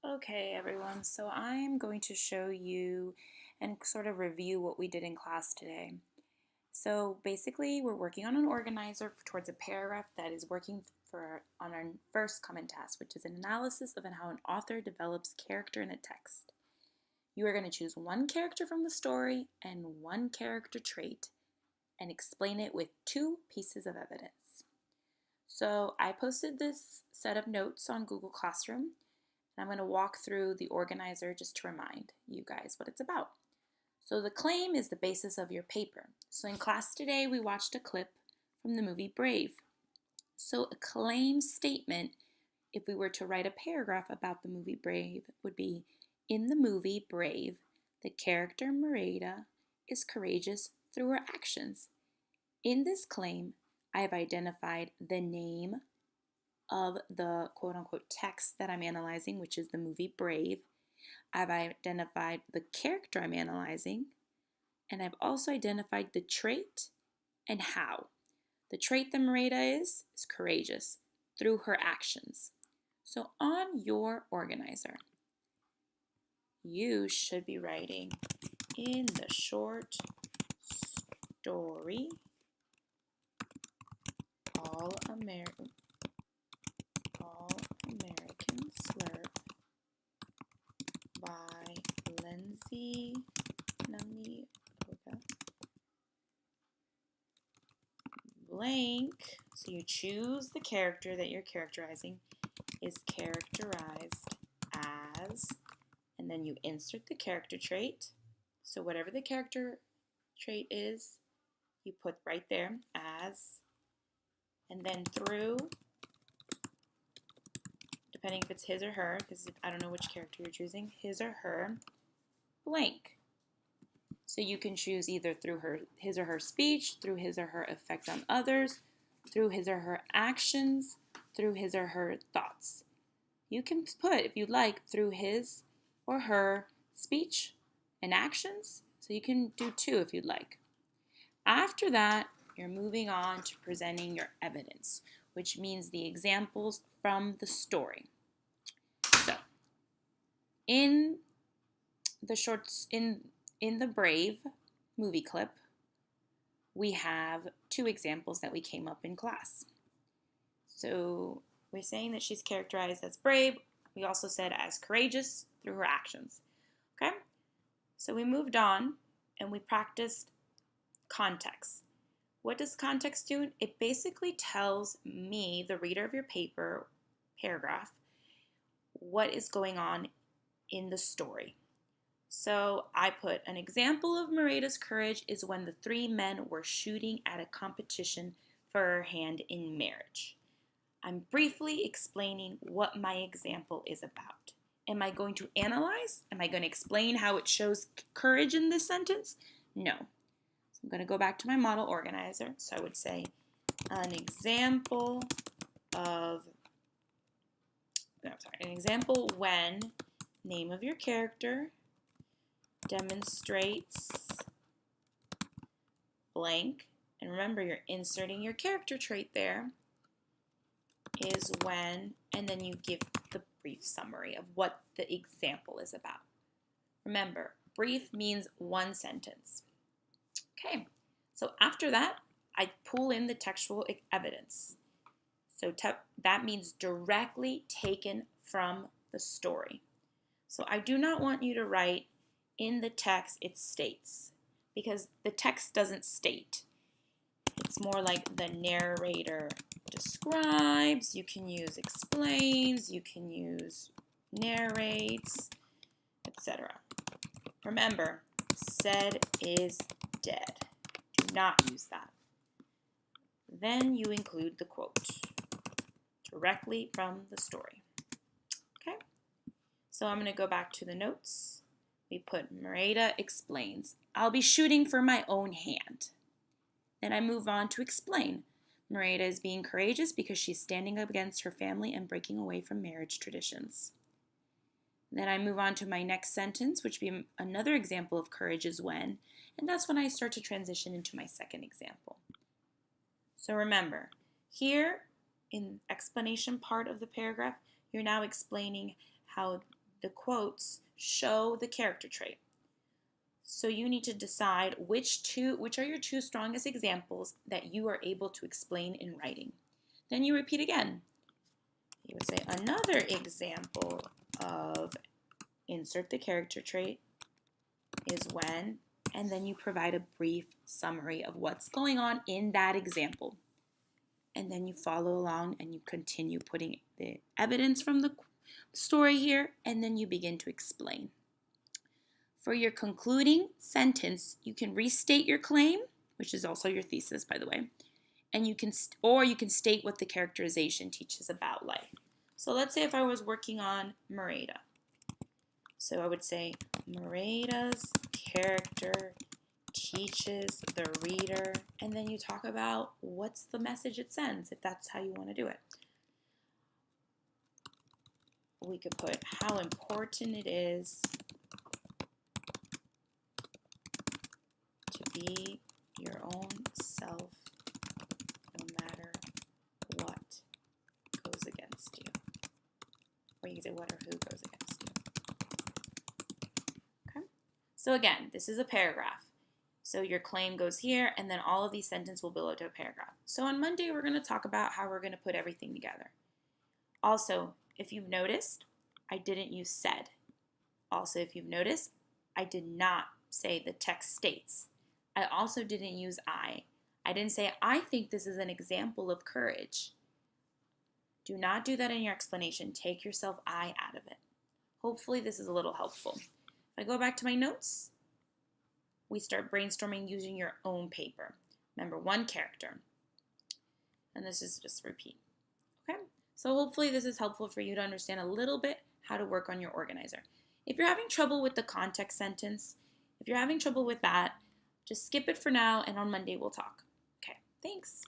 Okay, everyone, so I'm going to show you and sort of review what we did in class today. So basically, we're working on an organizer towards a paragraph that is working on our first common task, which is an analysis of how an author develops character in a text. You are going to choose one character from the story and one character trait and explain it with two pieces of evidence. So I posted this set of notes on Google Classroom. And I'm going to walk through the organizer just to remind you guys what it's about. So the claim is the basis of your paper. So in class today, we watched a clip from the movie Brave. So a claim statement, if we were to write a paragraph about the movie Brave, would be, in the movie Brave, the character Merida is courageous through her actions. In this claim, I have identified the name of the quote-unquote text that I'm analyzing, which is the movie Brave. I've identified the character I'm analyzing, and I've also identified the trait and how. The trait that Merida is courageous through her actions. So on your organizer, you should be writing, in the short story, All American Slurp by Lindsay blank. So you choose the character that you're characterizing is characterized as, and then you insert the character trait. So whatever the character trait is, you put right there as, and then through, depending if it's his or her, because I don't know which character you're choosing, his or her, blank. So you can choose either through his or her speech, through his or her effect on others, through his or her actions, through his or her thoughts. You can put, if you'd like, through his or her speech and actions. So you can do two if you'd like. After that, you're moving on to presenting your evidence, which means the examples from the story. So, in the shorts, in the Brave movie clip, we have two examples that we came up in class. So we're saying that she's characterized as brave. We also said as courageous through her actions. Okay? So we moved on and we practiced context. What does context do? It basically tells me, the reader of your paragraph, what is going on in the story. So I put, an example of Merida's courage is when the three men were shooting at a competition for her hand in marriage. I'm briefly explaining what my example is about. Am I going to analyze? Am I going to explain how it shows courage in this sentence? No. So I'm going to go back to my model organizer. So I would say an example when name of your character demonstrates blank, and remember you're inserting your character trait there, is when, and then you give the brief summary of what the example is about. Remember, brief means one sentence. Okay, so after that, I pull in the textual evidence. So that means directly taken from the story. So I do not want you to write, in the text it states, because the text doesn't state. It's more like the narrator describes. You can use explains, you can use narrates, etc. Remember, said is dead. Do not use that. Then you include the quote directly from the story. Okay? So I'm going to go back to the notes. We put Merida explains, I'll be shooting for my own hand. Then I move on to explain. Merida is being courageous because she's standing up against her family and breaking away from marriage traditions. Then I move on to my next sentence, which would be another example of courage is when, and that's when I start to transition into my second example. So remember, here in explanation part of the paragraph, you're now explaining how the quotes show the character trait. So you need to decide which are your two strongest examples that you are able to explain in writing. Then you repeat again. You would say another example of insert the character trait is when, and then you provide a brief summary of what's going on in that example. And then you follow along and you continue putting the evidence from the story here, and then you begin to explain. For your concluding sentence, you can restate your claim, which is also your thesis, by the way, and you can state what the characterization teaches about life. So let's say if I was working on Merida. So I would say Merida's character teaches the reader, and then you talk about what's the message it sends, if that's how you want to do it. We could put how important it is to be your own self no matter what goes against you. Or you can say what or who goes against you. Okay? So again, this is a paragraph. So your claim goes here, and then all of these sentences will build up to a paragraph. So on Monday, we're going to talk about how we're going to put everything together. Also, if you've noticed, I didn't use said. Also, if you've noticed, I did not say the text states. I also didn't use I. I didn't say, I think this is an example of courage. Do not do that in your explanation. Take yourself I out of it. Hopefully this is a little helpful. If I go back to my notes, we start brainstorming using your own paper. Remember, one character. And this is just repeat. Okay? So hopefully this is helpful for you to understand a little bit how to work on your organizer. If you're having trouble with the context sentence, if you're having trouble with that, just skip it for now, and on Monday we'll talk. Okay, thanks.